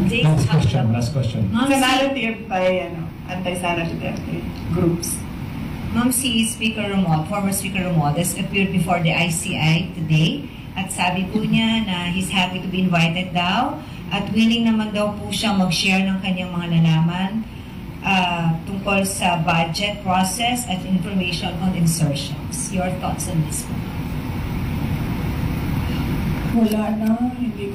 Last question. Sa narrative by anti-Sara Duterte groups. Ma'am, si Speaker Romuald, former Speaker Romualdez, appeared before the ICI today at sabi po niya na he's happy to be invited daw at willing naman daw po siya mag-share ng kanyang mga nalaman tungkol sa budget process at information on insertions. Your thoughts on this po? Wala na, hindi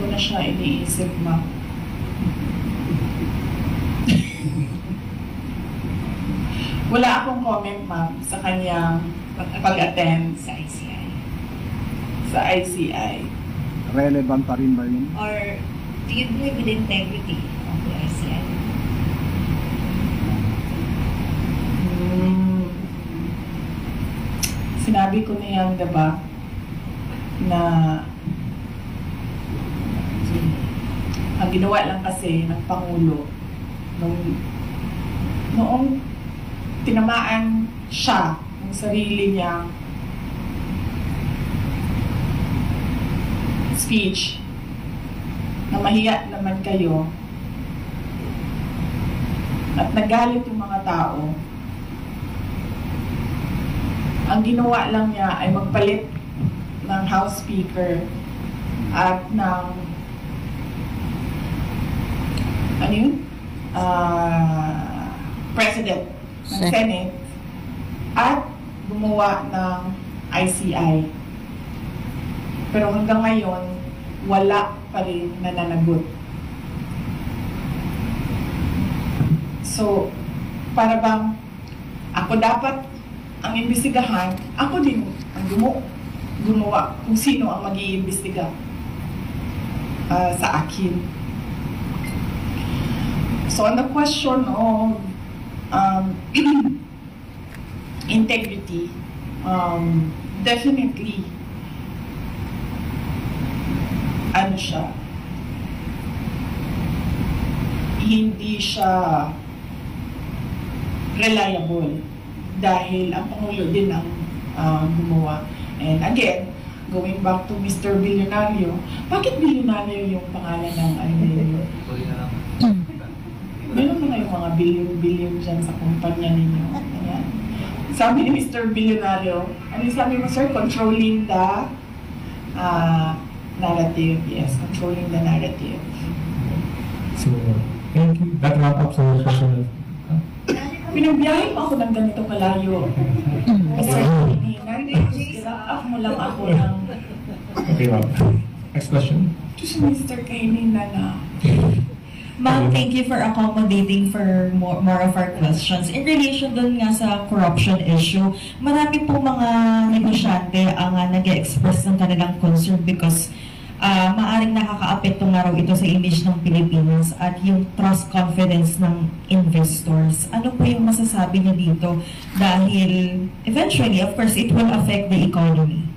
ko na siya iniisip, ma'am. Wala akong comment, ma'am, sa kanyang pag-attend sa ICI. Sa ICI. Relevant pa rin ba yun? Or do you believe with integrity of the ICI? Sinabi ko na yan, diba, na ang ginawa lang kasi ng Pangulo noong tinamaan siya ng sarili niyang speech na mahiya naman kayo at nagalit yung mga tao, ang ginawa lang niya ay magpalit ng House Speaker at ng President ng Senate at gumawa ng ICI. Pero hanggang ngayon, wala pa rin nananagot. So, para bang ako dapat ang imbestigahan, ako din ang gumawa kung sino ang mag-iimbestiga sa akin. So, on the question of integrity, definitely, hindi siya reliable dahil ang Pangulo din ang gumawa. And again, going back to Mr. Billionario, bakit Billionario yung pangalan ng meron mo na yung mga billion dyan sa kumpanya ninyo. Ayan. Sabi ni Mr. Billionario, ano yung sabi mo, sir? Controlling the narrative. Yes, controlling the narrative. So, thank you. That wrap up sa question. Pinagbiyahe mo ako ng ganito kalayo. Mr. Kainin, up mo lang ako ng... Okay, ma'am. Next question. Ito si Mr. Kainin na. Ma'am, thank you for accommodating for more of our questions. In relation dun nga sa corruption issue, marami po mga negosyante ang nag-express ng kanilang concern because maaring nakakaapekto nga raw ito sa image ng Pilipinas at yung trust confidence ng investors. Ano po yung masasabi niyo dito? Dahil eventually, of course, it will affect the economy.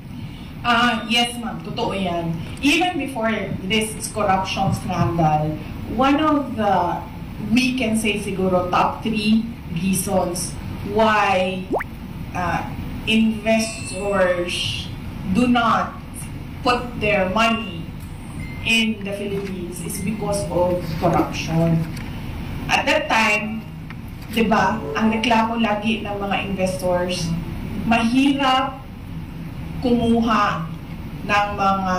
Yes, ma'am. Totoo yan. Even before this corruption scandal, one of the, we can say siguro, top 3 reasons why investors do not put their money in the Philippines is because of corruption. At that time, di ba, ang reklamo lagi ng mga investors, mahirap kumuha ng mga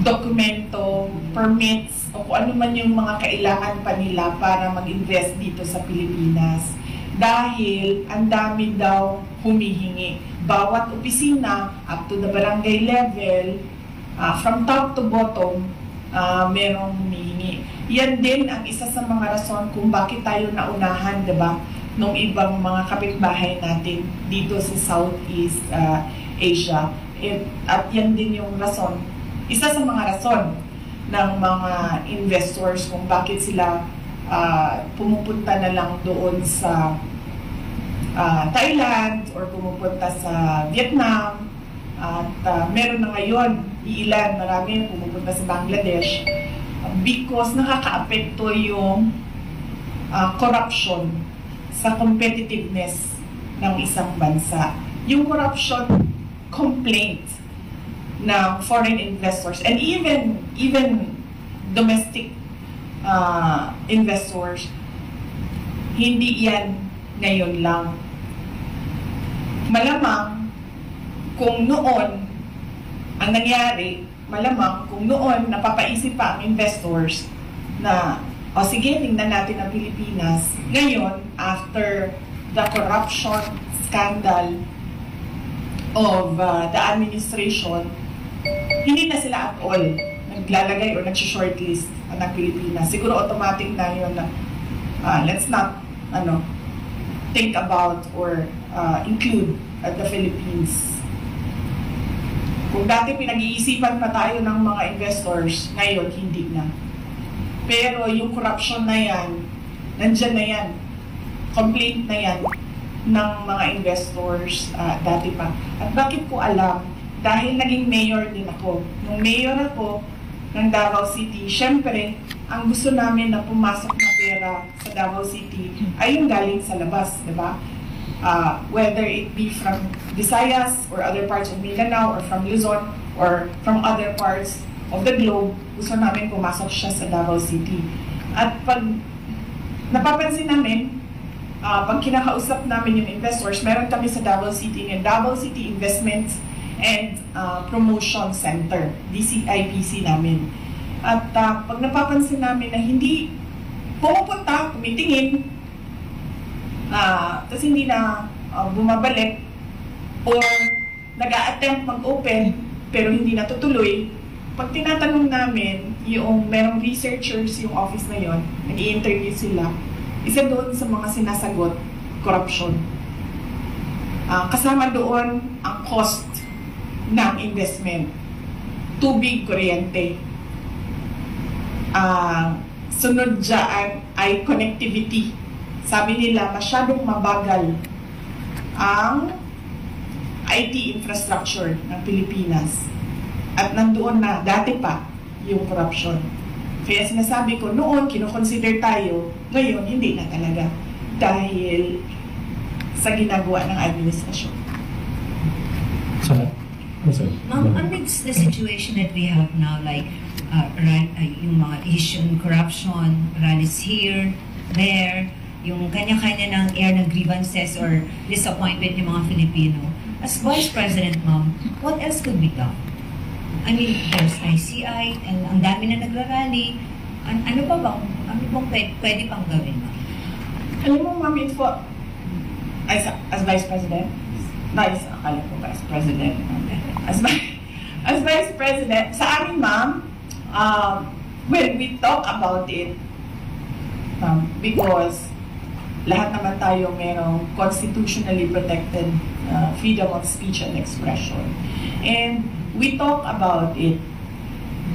dokumento, permits, o kung ano man yung mga kailangan pa nila para mag-invest dito sa Pilipinas. Dahil ang dami daw humihingi. Bawat opisina, up to the barangay level, from top to bottom, merong humihingi. Yan din ang isa sa mga rason kung bakit tayo naunahan, diba, nung ibang mga kapitbahay natin dito sa Southeast Asia. At yan din yung rason, isa sa mga rason ng mga investors kung bakit sila pumupunta na lang doon sa Thailand or pumupunta sa Vietnam. At meron na ngayon, marami pumupunta sa Bangladesh because nakakaapekto yung corruption sa competitiveness ng isang bansa. Yung corruption complaint ng foreign investors and even domestic investors, hindi yan ngayon lang. Malamang kung noon ang nangyari, malamang kung noon napapaisip pa ang investors na o sige, tingnan natin ang Pilipinas. Ngayon, after the corruption scandal of the administration, hindi na sila at all naglalagay o nag-shortlist ng Pilipinas. Siguro automatic na yun na let's not think about or include the Philippines. Kung dati pinag-iisipan pa tayo ng mga investors, ngayon hindi na. Pero yung corruption na yan, nandyan na yan. Complaint na yan ng mga investors dati pa. At bakit ko alam? Dahil naging mayor din ako. Nung mayor ako ng Davao City, syempre, ang gusto namin na pumasok na pera sa Davao City ay yung galing sa labas, di ba? Whether it be from Visayas or other parts of Mindanao or from Luzon or from other parts of the globe, gusto namin pumasok siya sa Davao City. At pag napapansin namin, pag kinakausap namin yung investors, meron kami sa Davao City ng Davao City Investments and Promotion Center, DCIPC namin. At pag napapansin namin na hindi pumupunta, tumitingin, tapos hindi na bumabalik, or nag-a-attempt mag-open pero hindi natutuloy, pag tinatanong namin, yung merong researchers yung office na yon, nag-i-interview sila, isa doon sa mga sinasagot, corruption. Kasama doon ang cost ng investment. Tubig, kuryente. Sunod dyan ay connectivity. Sabi nila, masyadong mabagal ang IT infrastructure ng Pilipinas. At nandoon na, dati pa, yung corruption. Kaya sinasabi ko, noon, kinoconsider tayo, ngayon, hindi na talaga. Dahil sa ginagawa ng administrasyon. So, Ma'am, amidst the situation that we have now, like yung mga issue ng corruption, rallies here, there, yung kanya-kanya ng air ng grievances or disappointment ng mga Filipino, as Vice President, ma'am, what else could be done? I mean, there's ICI, and ang dami na nagrarally. Ano pa bang, pwede pang gawin, ma'am? Alam mo, ma'am, as Vice President, akala ko Vice President. As Vice President, sa amin, ma'am, when we talk about it, because lahat naman tayo merong constitutionally protected freedom of speech and expression. And we talk about it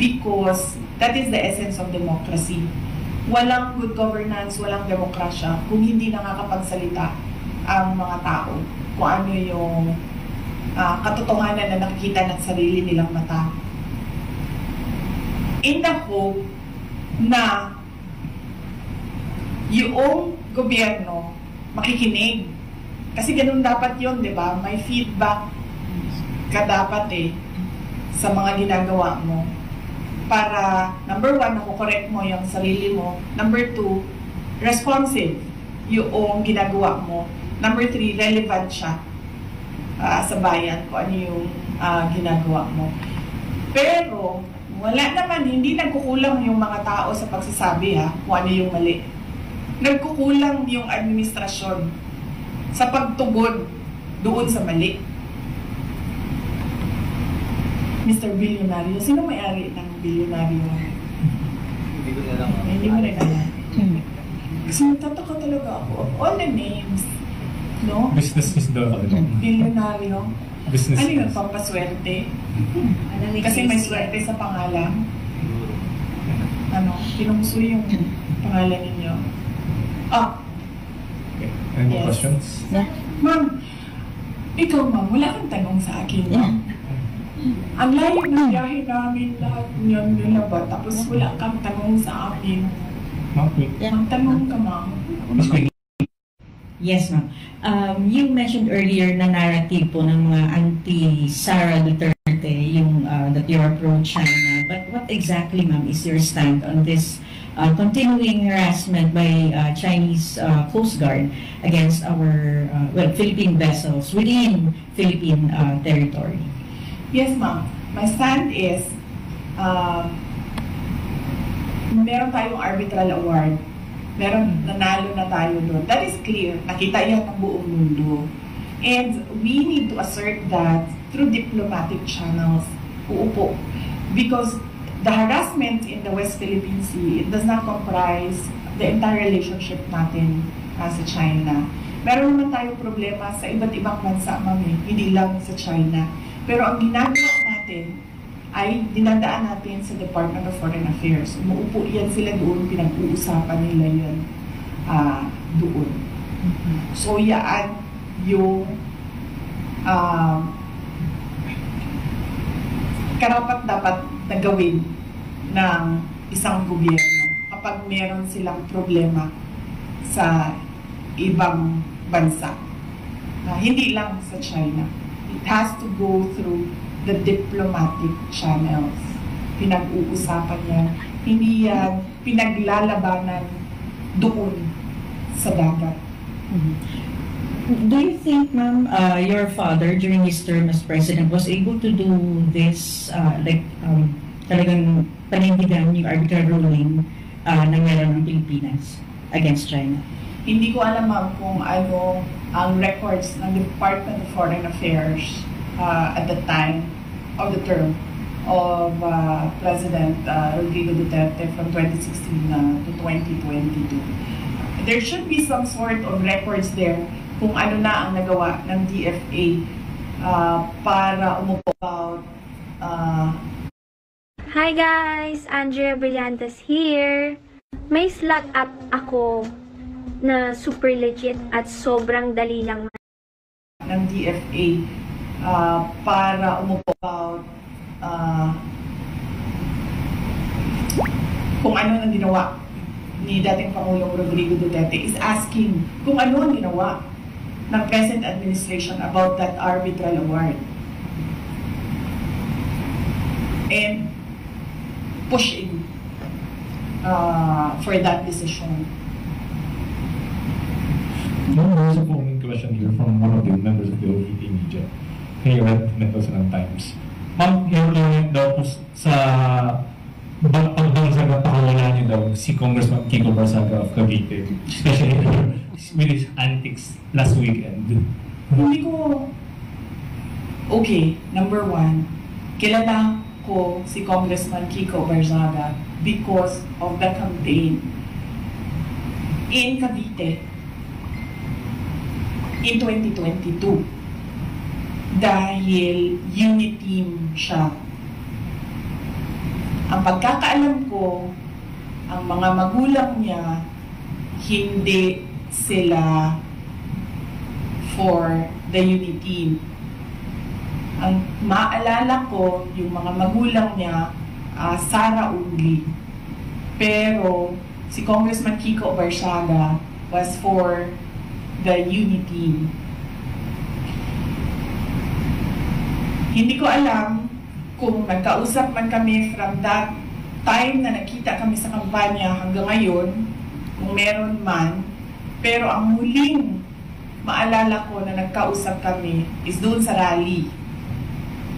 because that is the essence of democracy. Walang good governance, walang demokrasya kung hindi nakakapagsalita ang mga tao kung ano yung katotohanan na nakikita ng sarili nilang mata. In the hope na yung gobyerno makikinig. Kasi ganun dapat yun, di ba? May feedback ka dapat sa mga ginagawa mo. Para, number one, nakukorek mo yung sarili mo. Number two, responsive yung ginagawa mo. Number three, relevant siya sa bayan kung ano yung ginagawa mo. Pero, wala naman, hindi nagkukulang yung mga tao sa pagsasabi kung ano yung mali. Nagkukulang yung administrasyon sa pagtugon doon sa mali. Mr. Billionario, sino may-ari ng Billionario? Hindi ko na lang. Hindi mo rin alam. Kasi natataka talaga ako. All the names, no? Business is the Billionario. business. Ano yun? Pampaswerte? Kasi may swerte sa pangalan. Pinungso yung pangalan ninyo. Okay. Any more Yes. questions? Ma'am, ikaw ma'am, wala kang tanong sa akin, ma'am. Ang layo ng biyahe namin lahat yun nilaba, tapos wala kang tanong sa akin. Ma'am, wait. Magtanong ka, ma'am. Miss Queen. Yes, ma'am. You mentioned earlier na narrative po ng mga anti-Sara Duterte, yung that you're pro-China. But what exactly, ma'am, is your stand on this continuing harassment by Chinese Coast Guard against our Philippine vessels within Philippine territory? Yes, ma'am. My stand is, meron tayong arbitral award. Nanalo na tayo doon. That is clear. Nakita yan ng buong mundo. And we need to assert that through diplomatic channels. Uupo. Because the harassment in the West Philippine Sea, it does not comprise the entire relationship natin sa China. Meron naman tayong problema sa iba't ibang bansa, mami, hindi lang sa China. Pero ang ginagawa natin ay dinadaan natin sa Department of Foreign Affairs. Umuupo yan sila doon, pinag-uusapan nila yan doon. So yan yung karapat-dapat na gawin ng isang gobyerno kapag meron silang problema sa ibang bansa. Hindi lang sa China. It has to go through the diplomatic channels. Pinag-uusapan yan. Hindi yan pinaglalabanan doon sa dagat. Do you think, ma'am, your father during his term as president was able to do this, talagang panindigan yung arbitral ruling na meron ng Pilipinas against China? Hindi ko alam, ma'am, kung ano ang records ng Department of Foreign Affairs at the time of the term of President Rodrigo Duterte from 2016 to 2022. There should be some sort of records there kung ano na ang nagawa ng DFA para umupo about Hi guys! Andrea Brillantes here! May slot up ako na super legit at sobrang dali lang ng DFA para umupo about kung ano ang ginawa ni dating Pangulong Rodrigo Duterte is asking kung ano ang ginawa ng present administration about that arbitral award. And pushing for that decision. There's a following question here from one of the members of the OVP media. Kay Red Mendoza ng Times. Ma'am, yung comment daw po sa pagbangsa na pakawala niyo daw si Congressman Kiko Barsaga of Cavite, especially with his antics last weekend. Hindi ko... Okay, number one, kilala ko si Congressman Kiko Barzaga because of the campaign in Cavite in 2022 dahil uniteam siya. Ang pagkakaalam ko, ang mga magulang niya hindi sila for the uniteam. Ang maalala ko, yung mga magulang niya, Sara Ugli. Pero si Congressman Kiko Barsaga was for the uniteam. Hindi ko alam kung nagkausap man kami from that time na nakita kami sa kampanya hanggang ngayon, kung meron man. Pero ang huling maalala ko na nagkausap kami is doon sa rally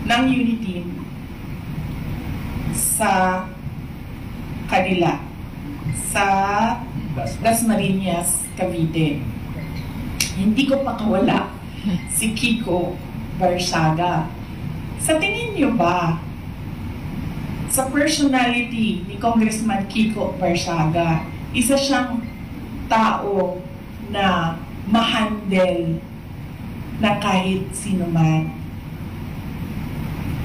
ng Unity sa kanila, sa Dasmariñas, Cavite. Hindi ko pakawala si Kiko Barsaga. Sa tingin niyo ba, sa personality ni Congressman Kiko Barsaga, isa siyang tao na ma-handle na kahit sino man?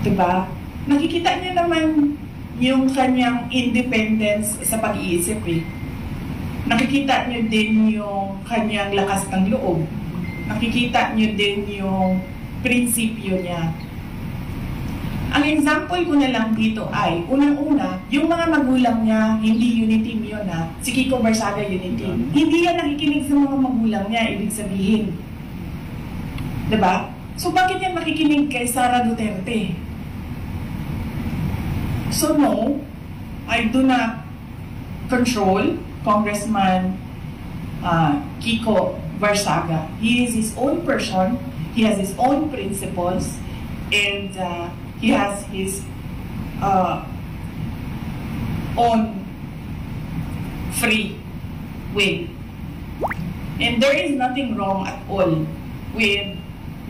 Diba? Nakikita niyo naman yung kanyang independence sa pag-iisip eh. Nakikita niyo din yung kanyang lakas ng loob. Nakikita niyo din yung prinsipyo niya. Ang example ko na lang dito ay, unang-una, yung mga magulang niya, hindi unity yun ha. Si Kiko Barsaga unity. Hindi yan nakikinig sa mga magulang niya, ibig sabihin. Diba? So bakit yan makikinig kay Sara Duterte? So no, I do not control Congressman Kiko Barsaga. He is his own person, he has his own principles, and he has his own free will. And there is nothing wrong at all with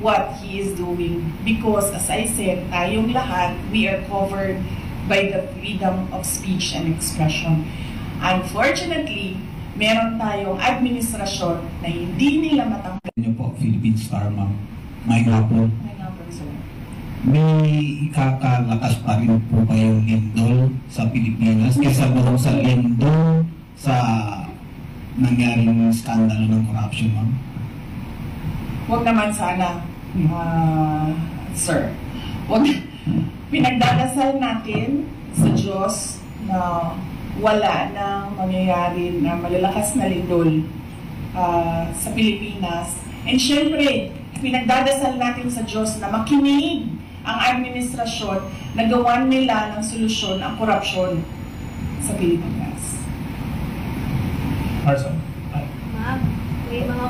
what he is doing because, as I said, tayong lahat, we are covered by the freedom of speech and expression. Unfortunately, meron tayong administrasyon na hindi nila matanggal. Niyo po, Philippine Star, ma'am. May hapon. May ikakalakas pa rin po kayong lindol sa Pilipinas kaysa doon sa lindol sa nangyaring skandalo ng corruption, ma'am? Huwag naman sana, sir. Huwag. Pinagdadasal natin sa Diyos na wala nang mangyayari na malalakas na lindol sa Pilipinas. And syempre, pinagdadasal natin sa Diyos na makinig ang administrasyon na gawan nila ng solusyon ang korupsyon sa Pilipinas. Arson. Ma'am, may mga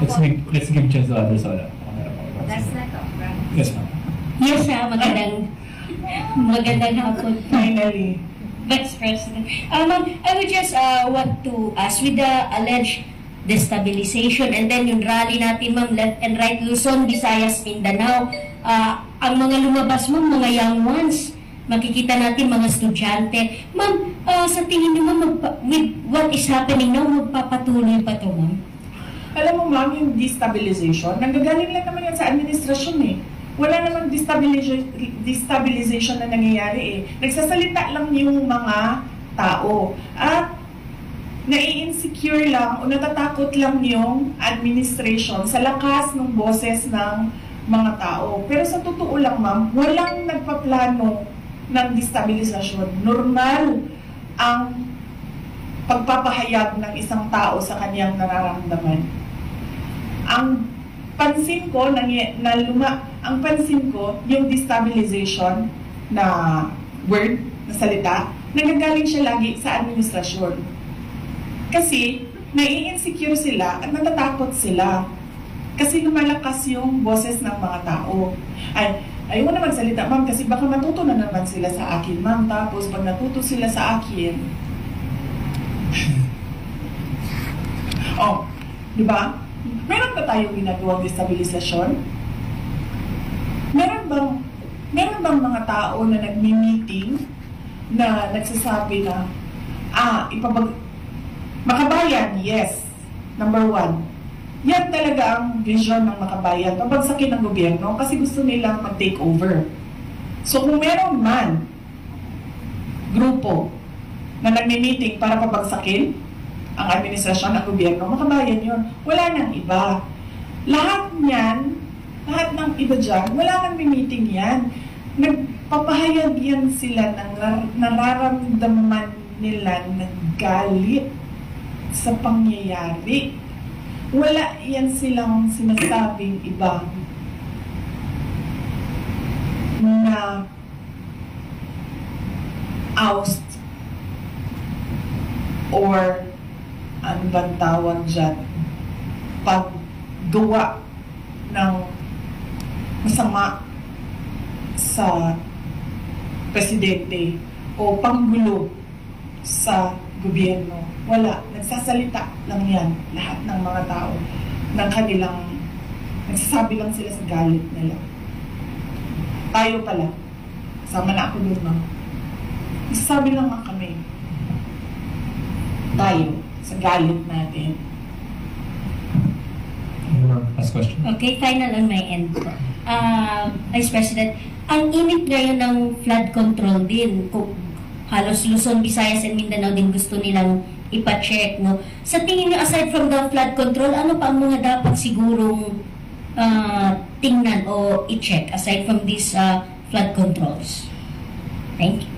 Let's give chance to others. That's not all, right? Yes, ma'am. Yes, magandang hapon. Finally. Vice President. Ma'am, I would just want to ask, with the alleged destabilization and then yung rally natin, ma'am, left and right, Luzon, Visayas, Mindanao, ang mga lumabas, ma'am, mga young ones, makikita natin mga estudyante. Ma'am, sa tingin niyo, ma'am, with what is happening now, magpapatuloy pa to, ma'am? Alam mo, ma'am, yung destabilization, nanggagaling lang naman yan sa administrasyon eh. Wala namang destabilization na nangyayari eh. Nagsasalita lang yung mga tao. At nai-insecure lang o natatakot lang yung administration sa lakas ng boses ng mga tao. Pero sa totoo lang, ma'am, walang nagpaplano ng destabilisasyon. Normal ang pagpapahayag ng isang tao sa kanyang nararamdaman. Ang pansin ko yung destabilization na word, na salita, nagagaling siya lagi sa administrasyon. Kasi nai-insecure sila at natatakot sila. Kasi lumalakas yung boses ng mga tao. Ayaw na magsalita, ma'am, kasi baka matuto na naman sila sa akin, ma'am. Tapos pag natuto sila sa akin, di ba? Meron ba tayong ginagawang destabilisasyon? Meron bang mga tao na nagmi-meeting na nagsasabi na Makabayan, yes. Number 1. Yan talaga ang vision ng Makabayan. Pabagsakin ng gobyerno kasi gusto nilang mag-take over. So kung meron man grupo na nagmi-meeting para pabagsakin ang administrasyon ng gobyerno, Makabayan yun. Wala nang iba. Lahat ng iba dyan, wala nang meeting yan. Nagpapahayag yan sila ng nararamdaman nila ng galit sa pangyayari. Wala yan silang sinasabing iba na oust or ano bang tawag dyan, paggawa ng masama sa presidente o panggulo sa gobyerno. Wala. Nagsasalita lang yan lahat ng mga tao ng kanilang, nagsasabi lang sila sa galit nila. Tayo pala, kasama na ako doon, ma'am. Nagsasabi lang nga kami, tayo, sa galit natin. Last question. Okay, final on my end po. Vice President, ang init ngayon ng flood control din, kung halos Luzon, Visayas, and Mindanao din gusto nilang ipa-check, no? Sa tingin niyo, aside from the flood control, ano pa ang mga dapat sigurong tingnan o i-check aside from these flood controls? Thank you.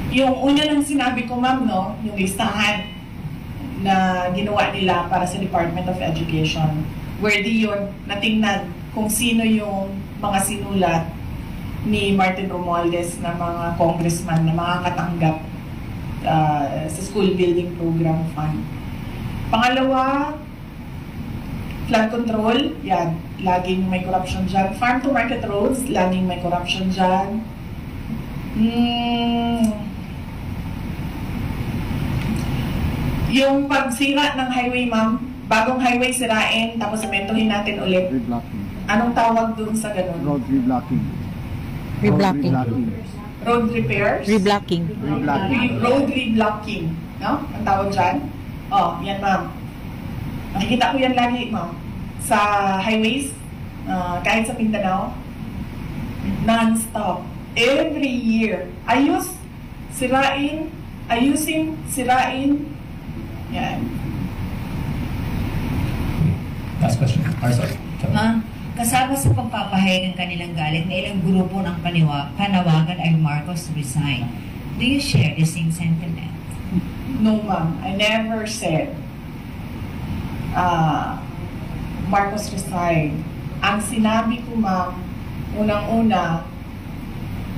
Yung una lang sinabi ko, ma'am, no? Yung listahan na ginawa nila para sa Department of Education. Worthy yun, natingnan kung sino yung mga sinulat ni Martin Romualdez na mga congressman na makakatanggap sa School Building Program Fund. Pangalawa, flood control, yan, laging may corruption dyan. Farm to market roads, laging may corruption dyan. Yung pagsira ng highway, ma'am, bagong highway sirain, tapos sementohin natin ulit. Reblocking. Anong tawag dun sa ganun? Road reblocking. Reblocking. Road repairs? Reblocking. Road reblocking. No? Ang tawag dyan? Oh, yan, ma'am. Nakikita ko yan lagi, ma'am. Sa highways, kahit sa Mindanao, non-stop. Every year. Ayos, sirain, ayusin, sirain. Yan. Last question. Sorry. Ma'am, kasama sa pagpapahayag ng kanilang galit na ilang grupo ng panawagan ay Marcos resign. Do you share the same sentiment? No, ma'am. I never said Marcos resign. Ang sinabi ko, ma'am, unang-una,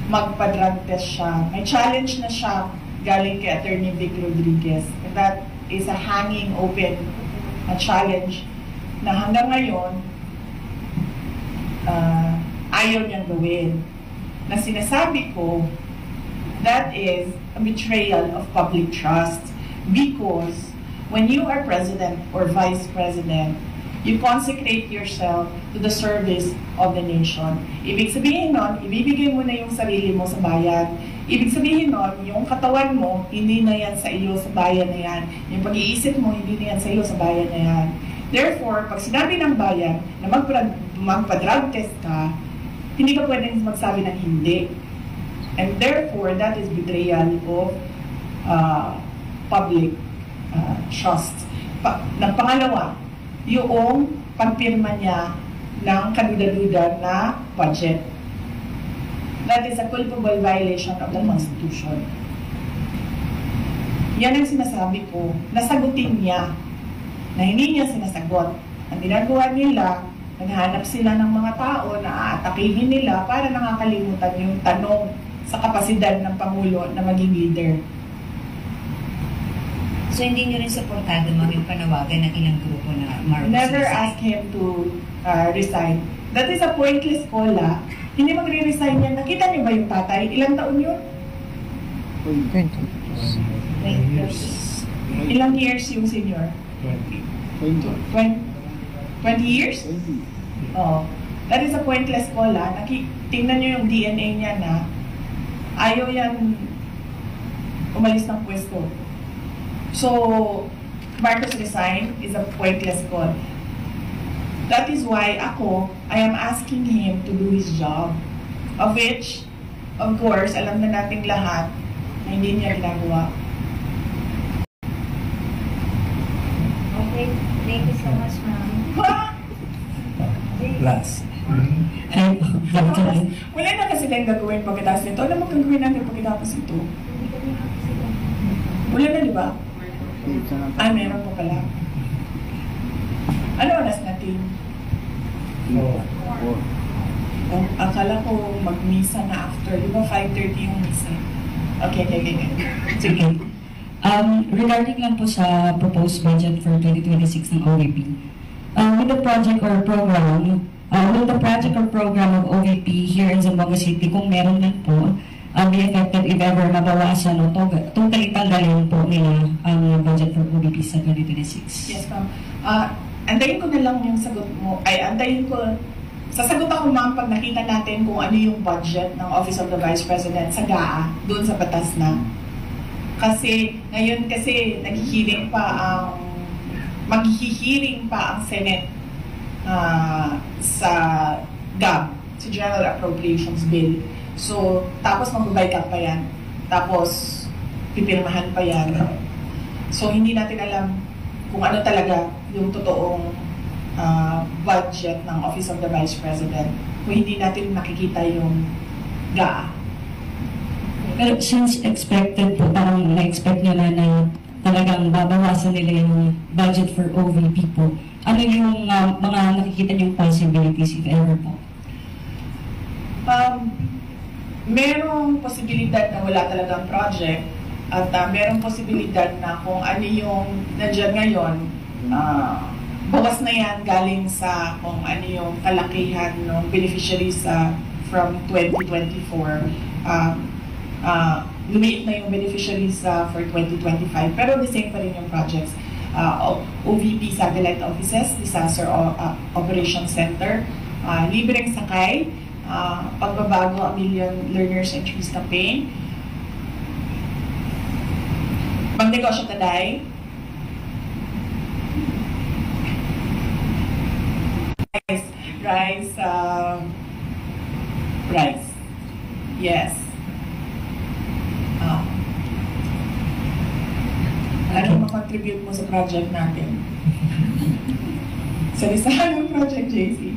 magpa-drug test siya. May challenge na siya galing kay Attorney Vic Rodriguez. And that is a hanging open challenge na hanggang ngayon ayaw niyang gawin. Na sinasabi ko, that is a betrayal of public trust because when you are president or vice president, you consecrate yourself to the service of the nation. Ibig sabihin nun, ibibigay mo na yung sarili mo sa bayan. Ibig sabihin nun, yung katawan mo, hindi na yan sa iyo sa bayan na yan. Yung pag-iisip mo, hindi na yan sa iyo sa bayan na yan. Therefore, pag sinabi ng bayan na magpa-drug test ka, hindi ka pwedeng magsabi ng hindi. And therefore, that is betrayal of public trust. Pangalawa, yung pagpirma niya ng kaduda-duda na budget. That is a culpable violation of the Constitution. Yan ang sinasabi ko, nasagutin niya, na hindi niya sinasagot. Ang ginagawa nila, naghahanap sila ng mga tao na aatakihin nila para nakakalimutan yung tanong sa kapasidad ng Pangulo na maging leader. So hindi niyo rin supportado, ma'am, yung panawagan ng ilang grupo na Marcos Never resign? ask him to resign. That is a pointless call, ah. Hindi magre-resign yan. Nakita niyo ba yung tatay? Ilang taon yun? 20. Ilang years yung senior? 20 years? Oh. That is a pointless call, ah. Tingnan niyo yung DNA niya na ayaw yan umalis ng pwesto. So, Marcos resign is a pointless call. That is why I am asking him to do his job. Of which, of course, alam na nating lahat na hindi niya ginagawa. Okay, thank you so much, ma'am. Last. Wala na kasi tayong gagawin pagkatapos nito. Ano mo gagawin natin pagkatapos ito? Wala na, di ba? Ay, meron po pala. Ano oras natin? Oh, akala ko mag-misa na after. Di ba 5:30 yung misa? Okay. Sige. Regarding lang po sa proposed budget for 2026 ng OVP, with the project or program of OVP here in Zamboanga City, kung meron lang po, be effective if ever mabawasan o totally tanggalin po nila ang budget for OVP sa 2026. Yes, ma'am. Antayin ko na lang yung sagot mo. Sasagot ako, ma'am, pag nakita natin kung ano yung budget ng Office of the Vice President sa GAA, doon sa batas na. Kasi, ngayon maghihiring pa ang Senate sa GAB, sa General Appropriations Bill. So, tapos mag-bike up pa yan. Tapos, pipirmahan pa yan. So, hindi natin alam kung ano talaga yung totoong budget ng Office of the Vice President kung hindi natin nakikita yung GAA. Pero since expected po, parang na-expect nila na talagang babawasan nila yung budget for OVP po, ano yung mga nakikita niyong possibilities, if ever po? Merong posibilidad na wala talagang project at merong posibilidad na kung ano yung nandiyan ngayon, bawas na yan galing sa kung ano yung kalakihan ng beneficiaries from 2024. Lumiit na yung beneficiaries for 2025, pero the same pa rin yung projects. OVP Satellite Offices, Disaster Operations Center, libreng sakay, pagbabago a Million Learners and Trees Campaign, Magnegosyo Taday, rice, yes. Anong makontribute mo sa project natin? Sa listahan ng project, JC?